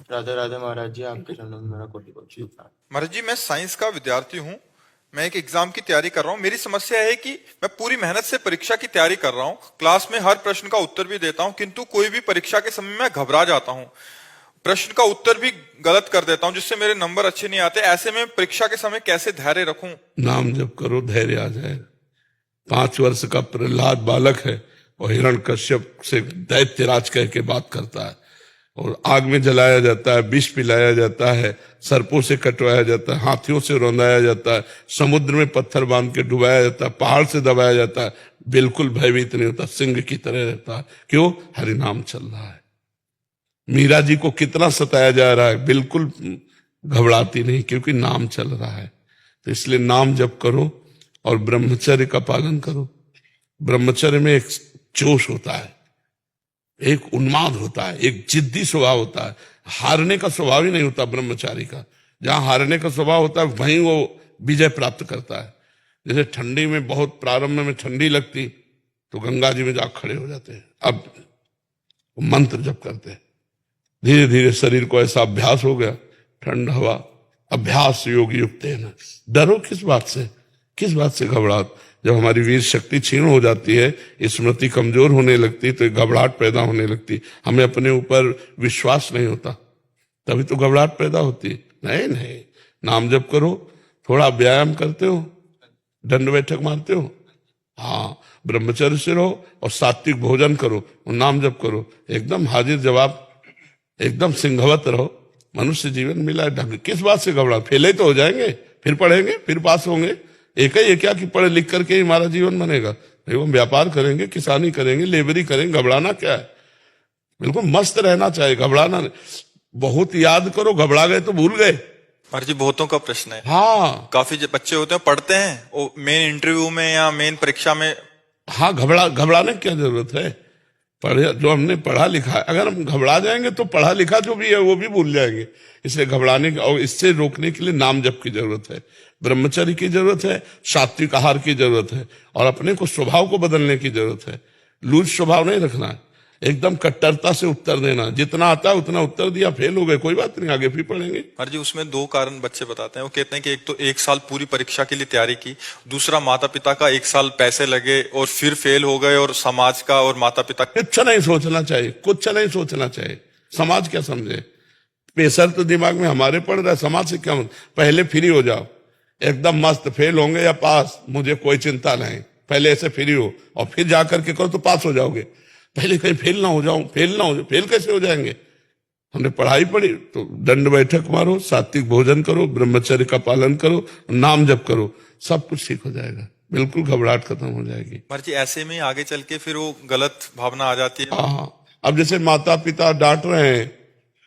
राधे राधे महाराज जी, आपके चरणों में मेरा कोटि कोटि प्रणाम। महाराज जी, मैं साइंस का विद्यार्थी हूँ। मैं एक एग्जाम की तैयारी कर रहा हूँ। मेरी समस्या है कि मैं पूरी मेहनत से परीक्षा की तैयारी कर रहा हूँ, क्लास में हर प्रश्न का उत्तर भी देता हूँ, किंतु कोई भी परीक्षा के समय मैं घबरा जाता हूँ, प्रश्न का उत्तर भी गलत कर देता हूँ, जिससे मेरे नंबर अच्छे नहीं आते। ऐसे में परीक्षा के समय कैसे धैर्य रखूं? नाम जप करो, धैर्य आ जाएगा। 5 वर्ष का प्रहलाद बालक है और हिरण्यकश्यप से दैत्यराज कह के बात करता है, और आग में जलाया जाता है, विष पिलाया जाता है, सर्पों से कटवाया जाता है, हाथियों से रौंदाया जाता है, समुद्र में पत्थर बांध के डुबाया जाता है, पहाड़ से दबाया जाता है, बिल्कुल भयभीत नहीं होता, सिंह की तरह रहता है। क्यों? हरिनाम चल रहा है। मीरा जी को कितना सताया जा रहा है, बिल्कुल घबराती नहीं, क्योंकि नाम चल रहा है। तो इसलिए नाम जप करो और ब्रह्मचर्य का पालन करो। ब्रह्मचर्य में एक जोश होता है, एक उन्माद होता है, एक जिद्दी स्वभाव होता है। हारने का स्वभाव ही नहीं होता ब्रह्मचारी का। जहां हारने का स्वभाव होता है वहीं वो विजय प्राप्त करता है। जैसे ठंडी में, बहुत प्रारंभ में ठंडी लगती तो गंगा जी में जा खड़े हो जाते हैं, अब मंत्र जप करते हैं। धीरे धीरे शरीर को ऐसा अभ्यास हो गया, ठंड हवा, अभ्यास योग युक्त है ना। डरो किस बात से, किस बात से घबराहट? जब हमारी वीर शक्ति क्षीण हो जाती है, स्मृति कमजोर होने लगती, तो घबराहट पैदा होने लगती। हमें अपने ऊपर विश्वास नहीं होता, तभी तो घबराहट पैदा होती। नहीं नहीं, नाम जप करो। थोड़ा व्यायाम करते हो, दंड बैठक मारते हो, हाँ, ब्रह्मचर्य से रहो और सात्विक भोजन करो और नाम जप करो। एकदम हाजिर जवाब, एकदम सिंहवत रहो। मनुष्य जीवन मिला है ढंग, किस बात से घबरा? फेल ही तो हो जाएंगे, फिर पढ़ेंगे, फिर पास होंगे। एक ही है क्या कि पढ़ लिख करके ही हमारा जीवन बनेगा? नहीं, वो व्यापार करेंगे, किसानी करेंगे, लेबरी करेंगे। घबराना क्या है? बिल्कुल मस्त रहना चाहिए, घबराना नहीं। बहुत याद करो, घबरा गए तो भूल गए। महाराज जी, बहुतों का प्रश्न है। हाँ काफी जो बच्चे होते हैं पढ़ते हैं, वो मेन इंटरव्यू में या मेन परीक्षा में। हाँ, घबराने की क्या जरूरत है? पढ़े, जो हमने पढ़ा लिखा है, अगर हम घबरा जाएंगे तो पढ़ा लिखा जो भी है वो भी भूल जाएंगे। इसलिए घबराने और इससे रोकने के लिए नाम जप की जरूरत है, ब्रह्मचर्य की जरूरत है, सात्विक आहार की जरूरत है, और अपने को स्वभाव को बदलने की जरूरत है। लूज स्वभाव नहीं रखना है, एकदम कट्टरता से उत्तर देना। जितना आता है उतना उत्तर दिया, फेल हो गए, कोई बात नहीं, आगे फिर पढ़ेंगे। महाराज जी, उसमें 2 कारण बच्चे बताते हैं। वो कहते हैं कि एक तो 1 साल पूरी परीक्षा के लिए तैयारी की, दूसरा माता पिता का 1 साल पैसे लगे और फिर फेल हो गए, और समाज का और माता पिता। कुछ नहीं सोचना चाहिए, कुछ नहीं सोचना चाहिए। समाज क्या समझे? प्रेशर तो दिमाग में हमारे पड़ रहा है, समाज से क्या? पहले फ्री हो जाओ, एकदम मस्त। फेल होंगे या पास, मुझे कोई चिंता नहीं। पहले ऐसे फ्री हो और फिर जाकर के करो तो पास हो जाओगे। पहले कहीं फेल ना हो जाऊं, फेल ना हो, फेल कैसे हो जाएंगे? हमने पढ़ाई पढ़ी तो दंड बैठक मारो, सात्विक भोजन करो, ब्रह्मचर्य का पालन करो, नाम जप करो, सब कुछ ठीक हो जाएगा। बिल्कुल घबराहट खत्म हो जाएगी। महाराज जी, ऐसे में आगे चल के फिर वो गलत भावना आ जाती है। हाँ, अब जैसे माता पिता डांट रहे हैं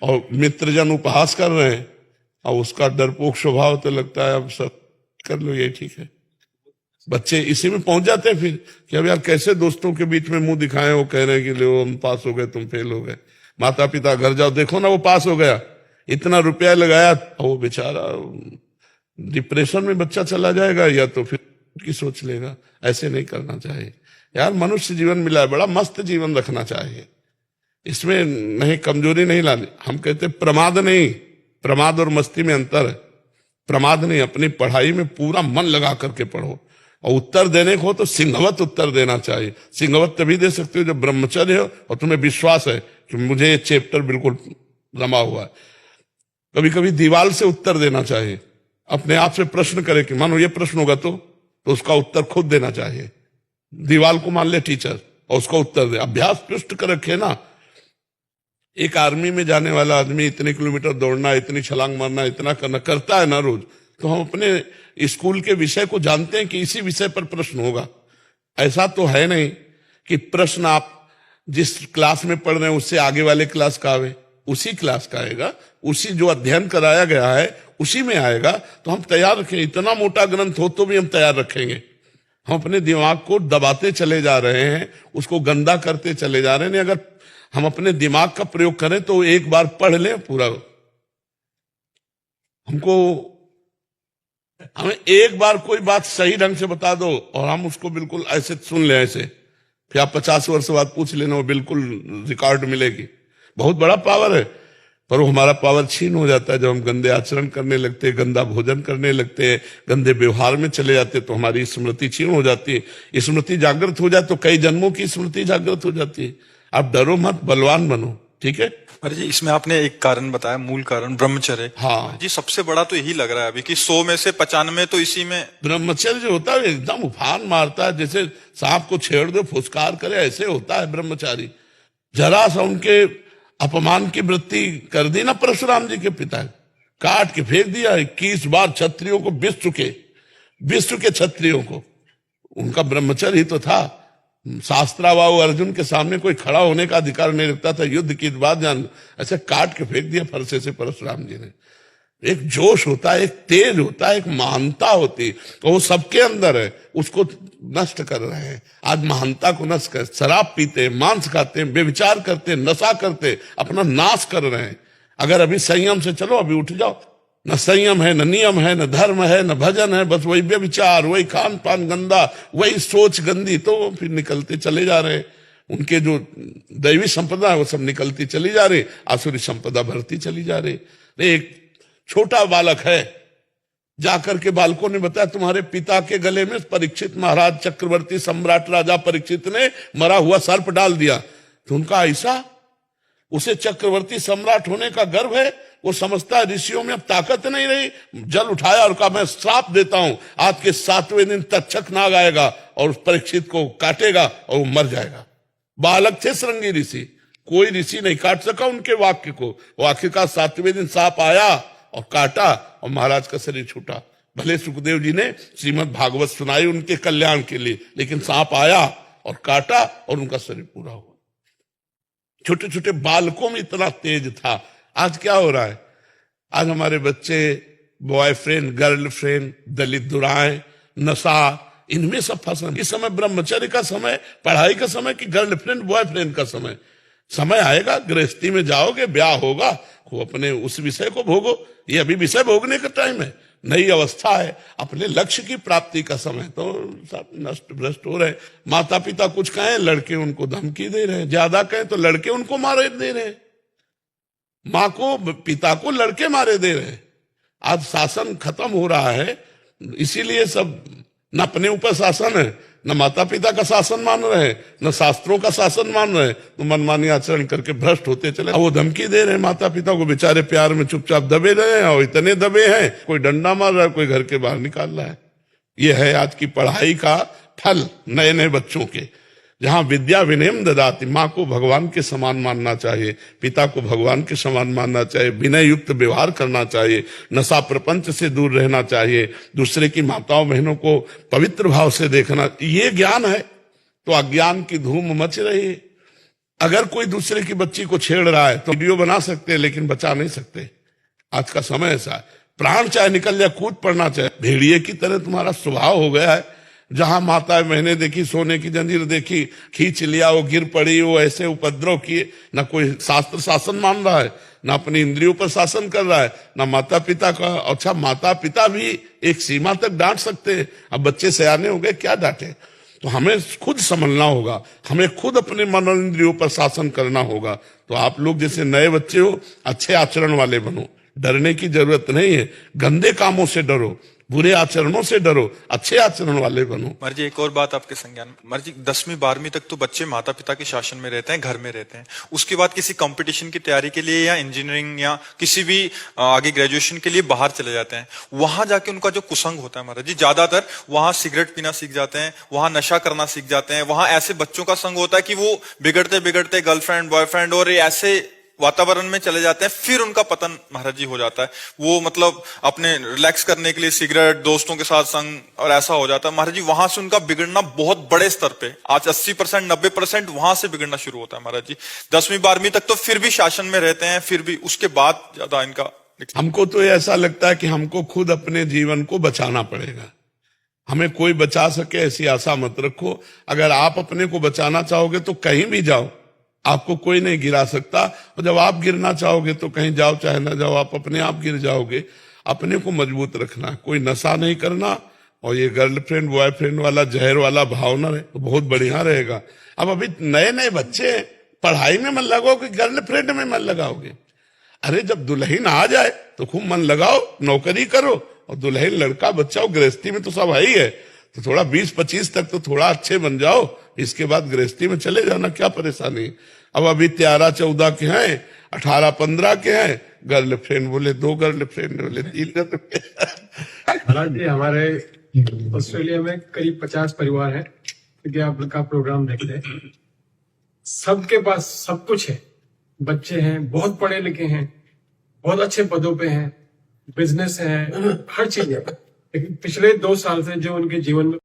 और मित्रजन उपहास कर रहे हैं, और उसका डरपोक स्वभाव, तो लगता है अब सब कर लो, ये ठीक है। बच्चे इसी में पहुंच जाते हैं फिर कि अब यार कैसे दोस्तों के बीच में मुंह दिखाएं, वो कह रहे हैं कि लो हम पास हो गए, तुम फेल हो गए। माता पिता घर जाओ, देखो ना वो पास हो गया, इतना रुपया लगाया, वो बेचारा डिप्रेशन में बच्चा चला जाएगा, या तो फिर की सोच लेगा। ऐसे नहीं करना चाहिए यार। मनुष्य जीवन मिला है, बड़ा मस्त जीवन रखना चाहिए, इसमें नहीं कमजोरी नहीं लानी। हम कहते प्रमाद नहीं, प्रमाद और मस्ती में अंतर है। प्रमाद नहीं, अपनी पढ़ाई में पूरा मन लगा करके पढ़ो, और उत्तर देने को हो तो सिंहवत उत्तर देना चाहिए। सिंहवत तभी दे सकते हो जब ब्रह्मचर्य हो और तुम्हें विश्वास है कि मुझे ये चैप्टर बिल्कुल रमा हुआ है। कभी कभी दीवार से उत्तर देना चाहिए, अपने आप से प्रश्न करे कि मानो ये प्रश्न होगा तो उसका उत्तर खुद देना चाहिए। दीवार को मान ले टीचर और उसका उत्तर दे, अभ्यास पृष्ठ कर रखे ना। एक आर्मी में जाने वाला आदमी इतने किलोमीटर दौड़ना, इतनी छलांग मारना, इतना करना करता है ना रोज, तो हम अपने स्कूल के विषय को जानते हैं कि इसी विषय पर प्रश्न होगा। ऐसा तो है नहीं कि प्रश्न आप जिस क्लास में पढ़ रहे हैं उससे आगे वाले क्लास का आवे, उसी क्लास का आएगा, उसी जो अध्ययन कराया गया है उसी में आएगा। तो हम तैयार रखें, इतना मोटा ग्रंथ हो तो भी हम तैयार रखेंगे। हम अपने दिमाग को दबाते चले जा रहे हैं, उसको गंदा करते चले जा रहे हैं। अगर हम अपने दिमाग का प्रयोग करें तो एक बार पढ़ लें पूरा। हमें एक बार कोई बात सही ढंग से बता दो और हम उसको बिल्कुल ऐसे सुन लें, ऐसे फिर आप 50 वर्ष बाद पूछ लेना, वो बिल्कुल रिकॉर्ड मिलेगी। बहुत बड़ा पावर है। पर वो हमारा पावर छीन हो जाता है जब हम गंदे आचरण करने लगते हैं, गंदा भोजन करने लगते हैं, गंदे व्यवहार में चले जाते हैं, तो हमारी स्मृति छीन हो जाती है। स्मृति जागृत हो जाए तो कई जन्मों की स्मृति जागृत हो जाती है। आप डरो मत, बलवान बनो, ठीक है। अरे जी, इसमें आपने एक कारण बताया, मूल कारण ब्रह्मचर्य। हाँ जी, सबसे बड़ा तो यही लग रहा है अभी कि 100 में से 95 तो इसी में। ब्रह्मचर्य जो होता है एकदम उफान मारता है, जैसे सांप को छेड़ दो फुसकार करे, ऐसे होता है ब्रह्मचारी। जरा सा उनके अपमान की वृत्ति कर दी ना परशुराम जी के पिता, काट के फेंक दिया। 21 बार क्षत्रियों को विश्व के क्षत्रियों को, उनका ब्रह्मचर्य ही तो था। शास्त्राबाहु अर्जुन के सामने कोई खड़ा होने का अधिकार नहीं रखता था। युद्ध की बात जान, ऐसे काट के फेंक दिया फरसे से परशुराम जी ने। एक जोश होता है, एक तेज होता है, एक महानता होती है, तो वो सबके अंदर है, उसको नष्ट कर रहे हैं। आज महानता को नष्ट कर, शराब पीते, मांस खाते, बेविचार करते, नशा करते, अपना नाश कर रहे हैं। अगर अभी संयम से चलो, अभी उठ जाओ। न संयम है, न नियम है, न धर्म है, न भजन है, बस वही व्यभिचार, वही खान पान गंदा, वही सोच गंदी, तो फिर निकलते चले जा रहे हैं। उनके जो दैवी संपदा है वो सब निकलती चली जा रही, आसुरी संपदा बढ़ती चली जा रही। एक छोटा बालक है, जाकर के बालकों ने बताया तुम्हारे पिता के गले में परीक्षित महाराज चक्रवर्ती सम्राट राजा परीक्षित ने मरा हुआ सर्प डाल दिया। तो उनका ऐसा, उसे चक्रवर्ती सम्राट होने का गर्व है। वो समझता है ऋषियों में अब ताकत नहीं रही। जल उठाया और कहा मैं श्राप देता हूं, आज के 7वें दिन तक्षक नाग आएगा और उस परीक्षित को काटेगा और वो मर जाएगा। बालक थे श्रृंगी ऋषि, कोई ऋषि नहीं काट सका उनके वाक्य को। वो आखिरकार 7वें दिन सांप आया और काटा और महाराज का शरीर छूटा। भले सुखदेव जी ने श्रीमद् भागवत सुनाई उनके कल्याण के लिए, लेकिन सांप आया और काटा और उनका शरीर पूरा हुआ। छोटे छोटे बालकों में इतना तेज था। आज क्या हो रहा है? आज हमारे बच्चे बॉयफ्रेंड, गर्लफ्रेंड, दलित दुराएं, नशा, इनमें सब फंसा। इस समय ब्रह्मचर्य का समय, पढ़ाई का समय कि गर्लफ्रेंड बॉयफ्रेंड का समय? समय आएगा, गृहस्थी में जाओगे, ब्याह होगा, को अपने उस विषय को भोगो। ये अभी विषय भोगने का टाइम है, नई अवस्था है, अपने लक्ष्य की प्राप्ति का समय। तो सब नष्ट भ्रष्ट हो रहे। माता पिता कुछ कहें, लड़के उनको धमकी दे रहे हैं, ज्यादा कहें तो लड़के उनको मारे दे रहे हैं। माँ को, पिता को लड़के मारे दे रहे हैं। आज शासन खत्म हो रहा है, इसीलिए सब न अपने ऊपर शासन है, न माता पिता का शासन मान रहे हैं, न शास्त्रों का शासन मान रहे हैं। तो मनमानी आचरण करके भ्रष्ट होते चले। वो धमकी दे रहे हैं माता पिता को, बेचारे प्यार में चुपचाप दबे रहे हैं, और इतने दबे हैं, कोई डंडा मार रहा है, कोई घर के बाहर निकाल रहा है। ये है आज की पढ़ाई का फल नए नए बच्चों के। जहां विद्या विनयम ददाति, माँ को भगवान के समान मानना चाहिए, पिता को भगवान के समान मानना चाहिए, विनय युक्त व्यवहार करना चाहिए, नशा प्रपंच से दूर रहना चाहिए, दूसरे की माताओं बहनों को पवित्र भाव से देखना, ये ज्ञान है। तो अज्ञान की धूम मच रही है। अगर कोई दूसरे की बच्ची को छेड़ रहा है तो वीडियो बना सकते हैं, लेकिन बचा नहीं सकते। आज का समय ऐसा है, प्राण चाहे निकल जाए, कूद पड़ना चाहे। भेड़िए की तरह तुम्हारा स्वभाव हो गया है। जहां माता मैंने देखी, सोने की जंजीर देखी, खींच लिया, वो गिर पड़ी, वो ऐसे उपद्रव किए। ना कोई शास्त्र शासन मान रहा है, ना अपनी इंद्रियों पर शासन कर रहा है, ना माता पिता का। अच्छा, माता पिता भी एक सीमा तक डांट सकते हैं, अब बच्चे सयाने हो गए, क्या डांटे? तो हमें खुद समझना होगा, हमें खुद अपने मन और इंद्रियों पर शासन करना होगा। तो आप लोग जैसे नए बच्चे हो, अच्छे आचरण वाले बनो। डरने की जरूरत नहीं है, गंदे कामों से डरो, बुरे आचरणों से डरो, अच्छे आचरण वाले बनो। मर्जी एक और बात आपके संज्ञान, मर्जी 10वीं 12वीं तक तो बच्चे माता पिता के शासन में रहते हैं, घर में रहते हैं। उसके बाद किसी कंपटीशन की तैयारी के लिए या इंजीनियरिंग या किसी भी आगे ग्रेजुएशन के लिए बाहर चले जाते हैं। वहां जाके उनका जो कुसंग होता है महाराज जी, ज्यादातर वहां सिगरेट पीना सीख जाते हैं, वहां नशा करना सीख जाते हैं, वहां ऐसे बच्चों का संग होता है कि वो बिगड़ते बिगड़ते गर्लफ्रेंड बॉयफ्रेंड और ऐसे वातावरण में चले जाते हैं। फिर उनका पतन महाराज जी हो जाता है। वो मतलब अपने रिलैक्स करने के लिए सिगरेट, दोस्तों के साथ संग, और ऐसा हो जाता है महाराज जी। वहां से उनका बिगड़ना बहुत बड़े स्तर पे, आज 80% 90% वहां से बिगड़ना शुरू होता है महाराज जी। 10वीं 12वीं तक तो फिर भी शासन में रहते हैं, फिर भी उसके बाद ज्यादा इनका। हमको तो ऐसा लगता है कि हमको खुद अपने जीवन को बचाना पड़ेगा। हमें कोई बचा सके ऐसी आशा मत रखो। अगर आप अपने को बचाना चाहोगे तो कहीं भी जाओ, आपको कोई नहीं गिरा सकता। और जब आप गिरना चाहोगे तो कहीं जाओ चाहे ना जाओ, आप अपने आप गिर जाओगे। अपने को मजबूत रखना, कोई नशा नहीं करना, और ये गर्लफ्रेंड बॉयफ्रेंड वाला जहर वाला भावना रहे तो बहुत बढ़िया रहेगा। अब अभी नए नए बच्चे पढ़ाई में मन लगाओगे, गर्लफ्रेंड में मन लगाओगे। अरे जब दुल्हन आ जाए तो खूब मन लगाओ, नौकरी करो, और दुल्हन लड़का बच्चा हो, गृहस्थी में तो सब है ही है, तो थोड़ा 20-25 तक तो थोड़ा अच्छे बन जाओ, इसके बाद गृहस्थी में चले जाना, क्या परेशानी। अब अभी 13-14 के हैं, 18-15 के हैं, गर्लफ्रेंड बोले 2 गर्लफ्रेंड बोले 3 गर्लफ्रेंड। हालांकि हमारे ऑस्ट्रेलिया में करीब 50 परिवार हैं, क्योंकि आप का प्रोग्राम देखते हैं, सबके पास सब कुछ है, बच्चे हैं, बहुत पढ़े लिखे हैं, बहुत अच्छे पदों पे हैं, बिजनेस है, हर चीज है, लेकिन पिछले 2 साल से जो उनके जीवन में